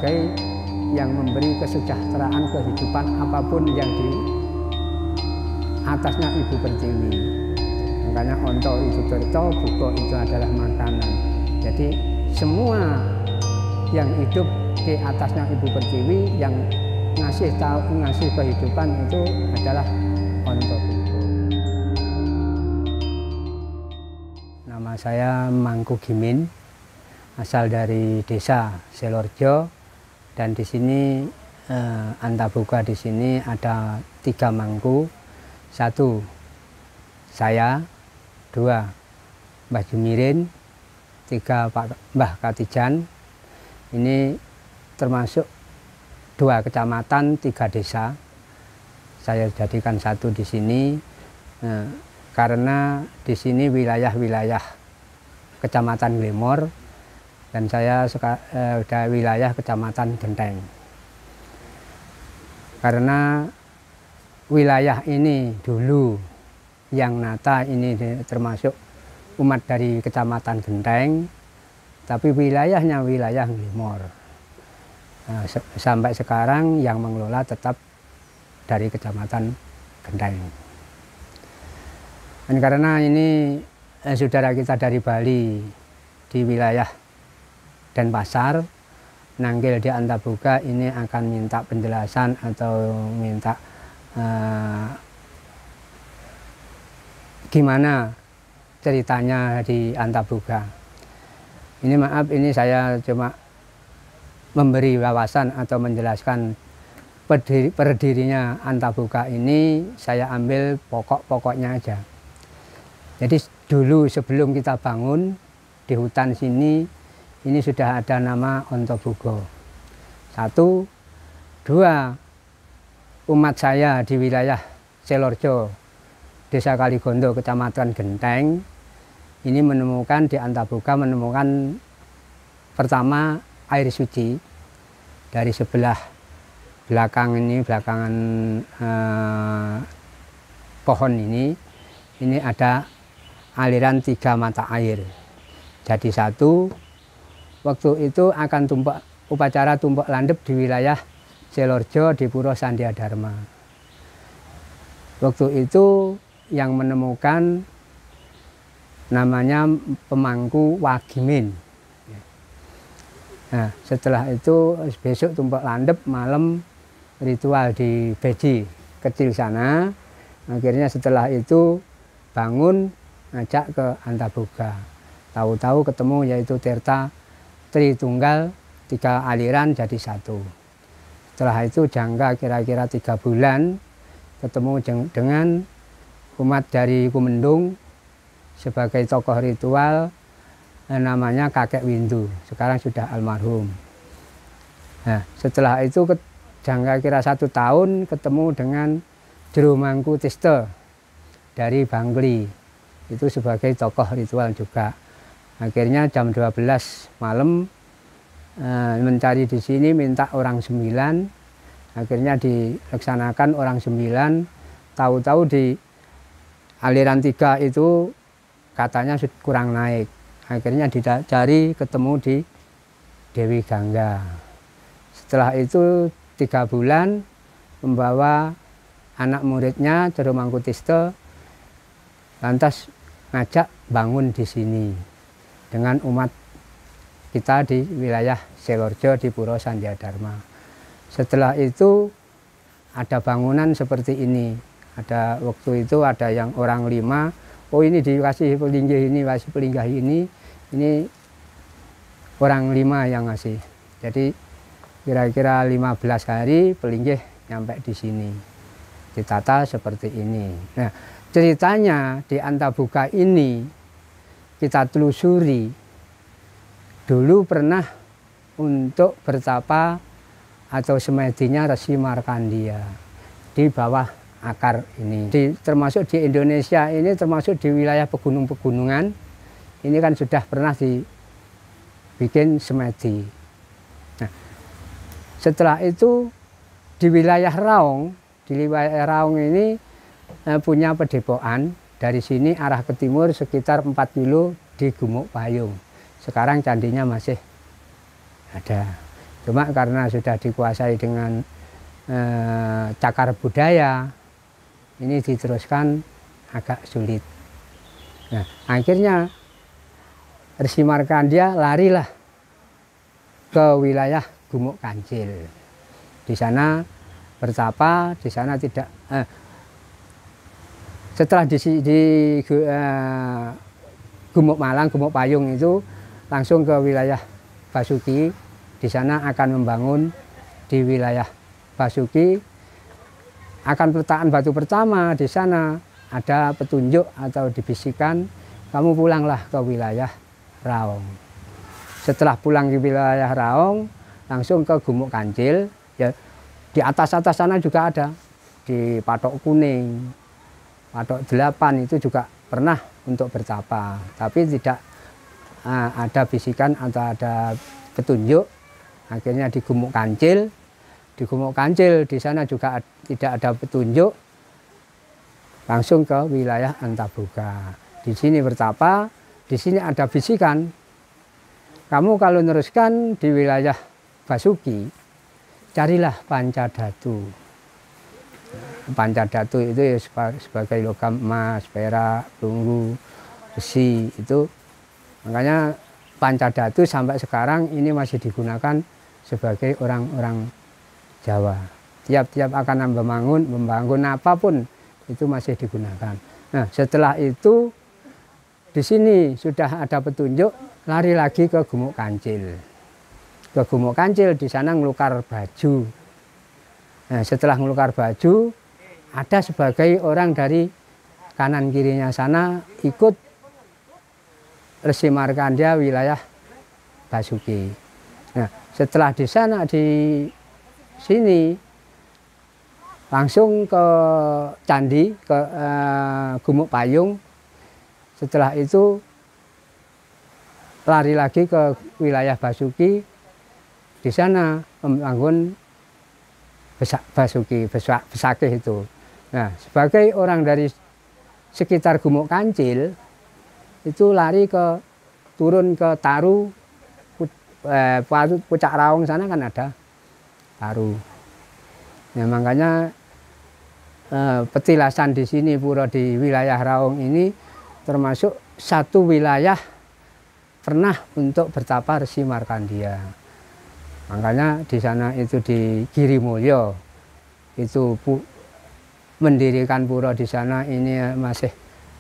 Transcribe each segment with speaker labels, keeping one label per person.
Speaker 1: sebagai yang memberi kesejahteraan kehidupan apapun yang di atasnya Ibu Pertiwi. Makanya onto itu tirto, buko itu adalah makanan. Jadi semua yang hidup di atasnya Ibu Pertiwi yang ngasih kehidupan itu adalah onto buko. Nama saya Mangku Gimin, asal dari desa Selorjo, dan di sini Antaboga di sini ada 3 mangku. 1 saya, 2 Mbah Jumirin, 3 Mbah Katijan. Ini termasuk 2 kecamatan, 3 desa. Saya jadikan 1 di sini karena di sini wilayah-wilayah Kecamatan Glemor dan saya sudah wilayah Kecamatan Genteng. Karena wilayah ini dulu yang nata ini termasuk umat dari Kecamatan Genteng, tapi wilayahnya wilayah Glemor. Nah, sampai sekarang yang mengelola tetap dari Kecamatan Genteng. Dan karena ini saudara kita dari Bali di wilayah Denpasar, nanggil di Antaboga ini akan minta penjelasan atau minta gimana ceritanya di Antaboga. Ini maaf, ini saya cuma memberi wawasan atau menjelaskan berdirinya Antaboga ini, saya ambil pokok-pokoknya aja. Jadi dulu sebelum kita bangun di hutan sini, ini sudah ada nama Antaboga. 1, 2, umat saya di wilayah Selorjo, Desa Kaligondo, Kecamatan Genteng, ini menemukan di Antaboga, menemukan pertama air suci dari sebelah belakang ini, belakangan pohon ini ada aliran 3 mata air. Jadi 1, waktu itu akan upacara tumpuk landep di wilayah Selorjo di Puro Sandia Dharma. Waktu itu yang menemukan namanya pemangku Wagimin. Nah, setelah itu besok tumpuk landep, malam ritual di Beji kecil sana. Akhirnya setelah itu bangun ngajak ke Antaboga. Tahu-tahu ketemu yaitu Tirta Tritunggal, 3 aliran jadi 1. Setelah itu jangka kira-kira 3 bulan ketemu dengan umat dari Kumendung sebagai tokoh ritual namanya Kakek Windu, sekarang sudah almarhum. Nah, setelah itu jangka kira 1 tahun ketemu dengan Jero Mangku Tiste dari Bangli, itu sebagai tokoh ritual juga. Akhirnya jam 12 malam mencari di sini, minta orang 9, akhirnya dilaksanakan orang 9. Tahu-tahu di aliran 3 itu katanya kurang naik, akhirnya dicari ketemu di Dewi Gangga. Setelah itu 3 bulan membawa anak muridnya Jero Mangku Tiste, lantas ngajak bangun di sini dengan umat kita di wilayah Selorjo di Puro Sandia Dharma. Setelah itu ada bangunan seperti ini. Ada waktu itu ada yang orang 5, oh ini dikasih pelinggih ini, kasih pelinggah ini orang 5 yang ngasih. Jadi kira-kira 15 hari pelinggih nyampe di sini. Ditata seperti ini. Nah, ceritanya di Antaboga ini kita telusuri. Dulu pernah untuk bertapa atau semedinya Resi Markandia di bawah akar ini. Termasuk di Indonesia ini, termasuk di wilayah pegunungan, ini kan sudah pernah dibikin semedi. Nah, setelah itu di wilayah Raung ini punya padepokan. Dari sini arah ke timur sekitar 4 kilo di Gumuk Payung. Sekarang candinya masih ada. Cuma karena sudah dikuasai dengan cakar budaya, ini diteruskan agak sulit. Nah, akhirnya Resi Markandia larilah ke wilayah Gumuk Kancil. Di sana bertapa, di sana tidak setelah di Gumuk Malang, Gumuk Payung itu langsung ke wilayah Basuki. Di sana akan membangun di wilayah Basuki, akan peletakan batu pertama. Di sana ada petunjuk atau dibisikkan, kamu pulanglah ke wilayah Raung. Setelah pulang ke wilayah Raung, langsung ke Gumuk Kancil. Ya, di atas sana juga ada, di Patok Kuning, Patok 8 itu juga pernah untuk bertapa, tapi tidak ada bisikan atau ada petunjuk. Akhirnya di Gumuk Kancil, di sana juga tidak ada petunjuk, langsung ke wilayah Antaboga. Di sini bertapa, di sini ada bisikan, kamu kalau meneruskan di wilayah Basuki, carilah Pancadhatu. Pancadhatu itu ya sebagai logam emas, perak, perunggu, besi itu. Makanya Pancadhatu sampai sekarang ini masih digunakan sebagai orang-orang Jawa. Tiap-tiap akan membangun apapun itu masih digunakan. Nah, setelah itu di sini sudah ada petunjuk, lari lagi ke Gumuk Kancil. Ke Gumuk Kancil, di sana ngelukar baju. Nah, setelah ngelukar baju, ada sebagai orang dari kanan kirinya sana ikut Resi Markandia wilayah Basuki. Nah, setelah di sana, di sini langsung ke Candi, ke Gumuk Payung. Setelah itu lari lagi ke wilayah Basuki. Di sana membangun Basuki, Besakih itu. Nah, sebagai orang dari sekitar Gumuk Kancil, itu lari turun ke Taru, Pucak Raung sana kan ada Taru. Nah, makanya petilasan di sini, pura di wilayah Raung ini termasuk satu wilayah pernah untuk bertapa Resi Markandia. Makanya di sana itu di Girimulyo itu mendirikan pura di sana ini masih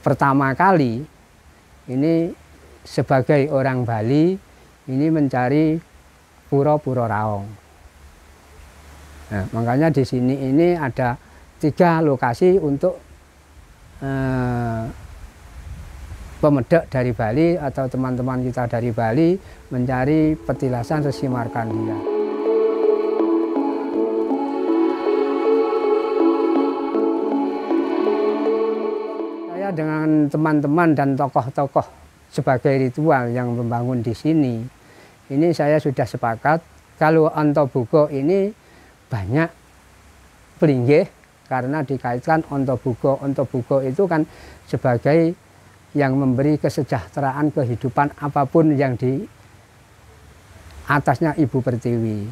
Speaker 1: pertama kali. Ini sebagai orang Bali ini mencari pura-pura Raung. Nah, makanya di sini ini ada 3 lokasi untuk pemedek dari Bali atau teman-teman kita dari Bali mencari petilasan Resi Markandia. Saya dengan teman-teman dan tokoh-tokoh sebagai ritual yang membangun di sini, ini saya sudah sepakat kalau Antaboga ini banyak pelinggih karena dikaitkan Antaboga. Antaboga itu kan sebagai yang memberi kesejahteraan kehidupan apapun yang di atasnya Ibu Pertiwi.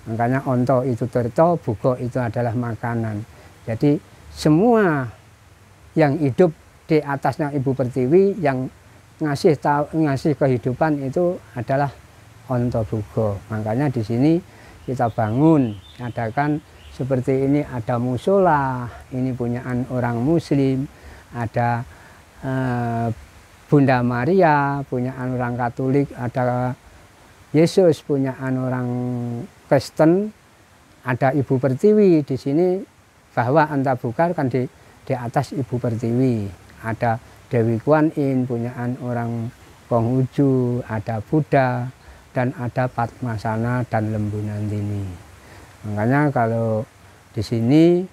Speaker 1: Makanya onto itu tirta, boga itu adalah makanan. Jadi semua yang hidup di atasnya Ibu Pertiwi yang ngasih kehidupan itu adalah Antaboga. Makanya di sini kita bangun, adakan seperti ini, ada musola, ini punyaan orang Muslim, ada Bunda Maria, punyaan orang Katolik, ada Yesus, punyaan orang Kristen, ada Ibu Pertiwi di sini, bahwa Antaboga kan di atas Ibu Pertiwi, ada Dewi Kuan Yin, punyaan orang Konghucu, ada Buddha, dan ada Padmasana dan Lembu Nandini. Makanya kalau di sini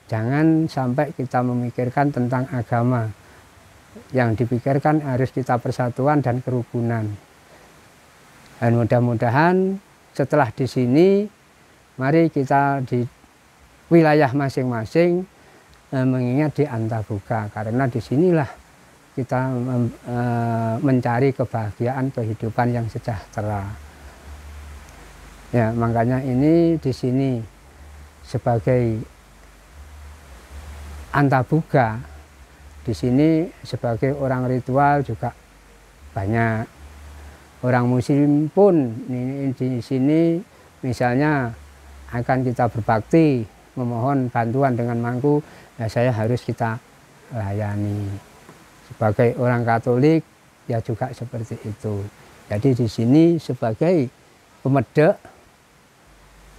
Speaker 1: jangan sampai kita memikirkan tentang agama. Yang dipikirkan harus kita persatuan dan kerukunan. Dan mudah-mudahan setelah di sini, mari kita di wilayah masing-masing mengingat di Antaboga, karena disinilah kita mencari kebahagiaan kehidupan yang sejahtera. Ya, makanya ini di sini sebagai Antaboga, di sini sebagai orang ritual juga banyak. Orang muslim pun ini di sini misalnya akan kita berbakti memohon bantuan dengan mangku, ya saya harus kita layani. Sebagai orang Katolik ya juga seperti itu. Jadi di sini sebagai pemedek,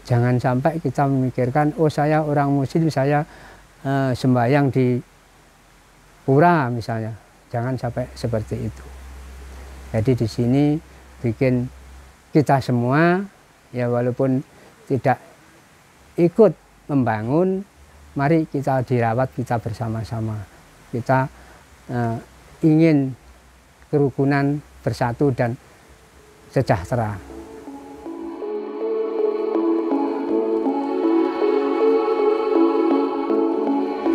Speaker 1: jangan sampai kita memikirkan, oh saya orang muslim, saya sembahyang di pura misalnya. Jangan sampai seperti itu. Jadi di sini bikin kita semua, ya walaupun tidak ikut membangun, mari kita dirawat kita bersama-sama. Kita ingin kerukunan, bersatu dan sejahtera.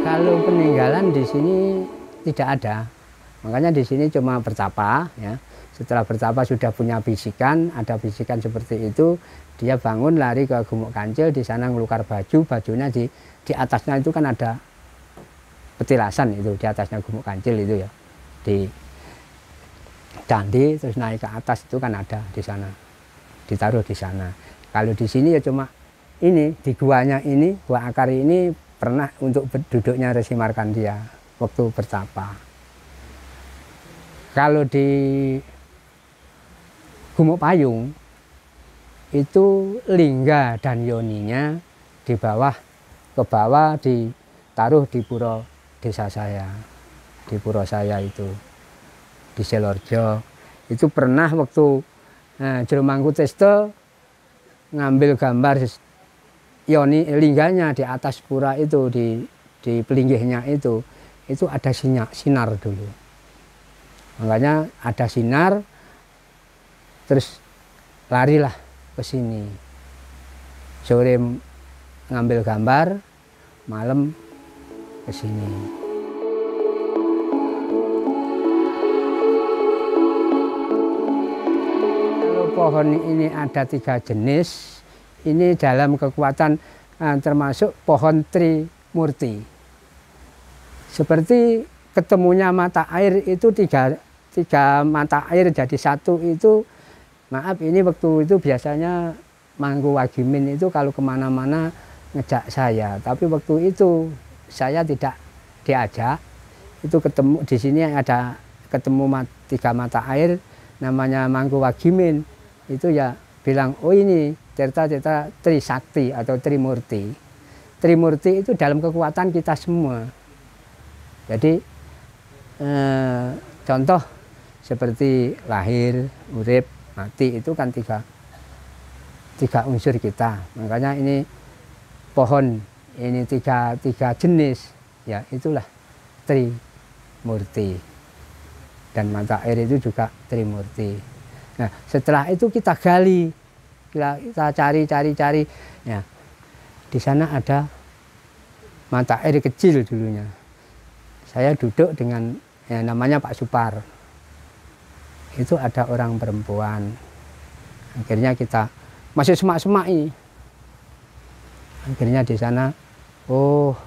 Speaker 1: Kalau peninggalan di sini tidak ada, makanya di sini cuma bertapa. Ya. Setelah bertapa sudah punya bisikan, ada bisikan seperti itu, dia bangun lari ke Gumuk Kancil, di sana ngelukar baju, bajunya di atasnya itu kan ada petilasan itu, di atasnya Gumuk Kancil itu ya, di candi terus naik ke atas itu kan ada di sana, ditaruh di sana. Kalau di sini ya cuma ini di guanya ini, gua Akari ini pernah untuk duduknya Resi Markandia waktu bertapa. Kalau di Gumuk Payung itu lingga dan yoninya di bawah, ke bawah ditaruh di pura desa saya, di pura saya itu di Selorjo. Itu pernah waktu Jero Mangkutesta ngambil gambar yoni lingganya di atas pura itu, di pelinggihnya itu ada sinar dulu. Makanya ada sinar, terus larilah ke sini. Sore ngambil gambar, malam ke sini. Kalau pohon ini ada 3 jenis, ini dalam kekuatan termasuk pohon Trimurti. Seperti ketemunya mata air itu tiga mata air jadi satu itu, maaf ini waktu itu biasanya Mangku Wagimin itu kalau kemana-mana ngejak saya, tapi waktu itu saya tidak diajak. Itu ketemu di sini ada ketemu 3 mata air, namanya Mangku Wagimin itu ya bilang, oh ini Tirta-tirta Trisakti atau Trimurti. Trimurti itu dalam kekuatan kita semua. Jadi contoh seperti lahir, urip, mati itu kan tiga unsur kita. Makanya ini pohon ini tiga jenis, ya itulah Trimurti. Dan mata air itu juga Trimurti. Nah setelah itu kita gali. Kita cari, ya di sana ada mata air kecil dulunya. Saya duduk dengan ya, namanya Pak Supar. Itu ada orang perempuan. Akhirnya kita masih semak-semak ini. Akhirnya di sana, oh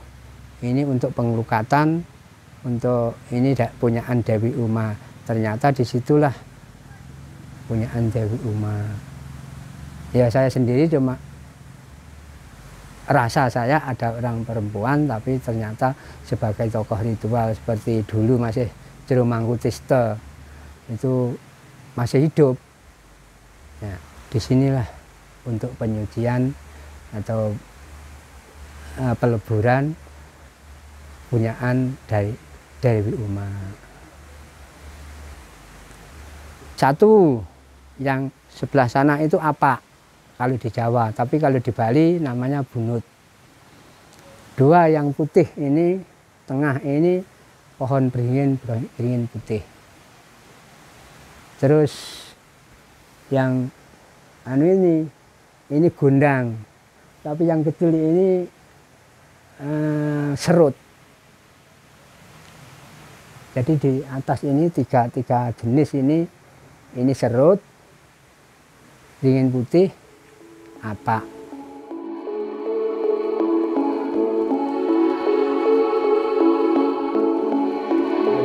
Speaker 1: ini untuk pengelukatan, untuk ini punyaan Dewi Uma. Ternyata disitulah punyaan Dewi Uma. Ya saya sendiri cuma rasa saya ada orang perempuan, tapi ternyata sebagai tokoh ritual seperti dulu masih Jero Mangkutesta itu masih hidup. Ya, disinilah untuk penyucian atau peleburan punyaan dari Dewi Uma. Satu yang sebelah sana itu apa? Kalau di Jawa, tapi kalau di Bali namanya bunut. 2 yang putih ini, tengah ini pohon beringin putih. Terus yang ini gondang, tapi yang kecil ini serut. Jadi di atas ini tiga jenis ini serut, beringin putih, apa.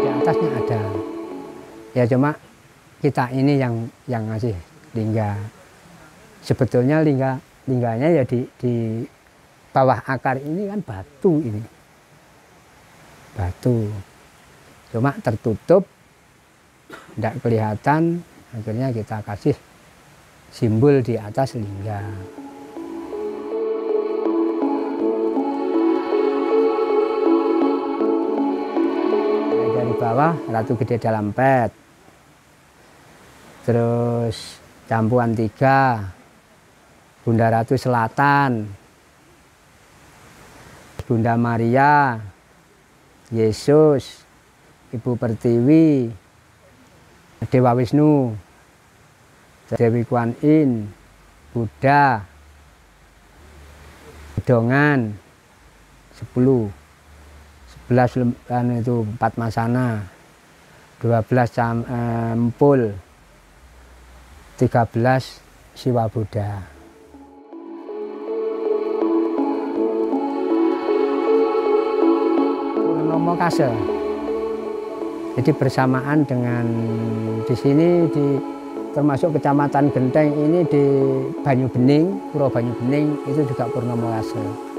Speaker 1: Di atasnya ada, ya cuma kita ini yang ngasih lingga. Sebetulnya lingganya ya di bawah akar ini kan batu ini, batu. Cuma tertutup, tidak kelihatan. Akhirnya kita kasih simbol di atas lingga. Dari bawah Ratu Gede Dalampet, terus Campuan 3, Bunda Ratu Selatan, Bunda Maria, Yesus, Ibu Pertiwi, Dewa Wisnu, Dewi Kuan Yin, Buddha, Gedongan, 10, 11 itu Padmasana, 12 Empul, 13 Siwa Buddha. Purnomo Kase. Jadi bersamaan dengan di sini termasuk Kecamatan Genteng ini di Banyu Bening, Pura Banyu Bening itu juga Purnomo Kase.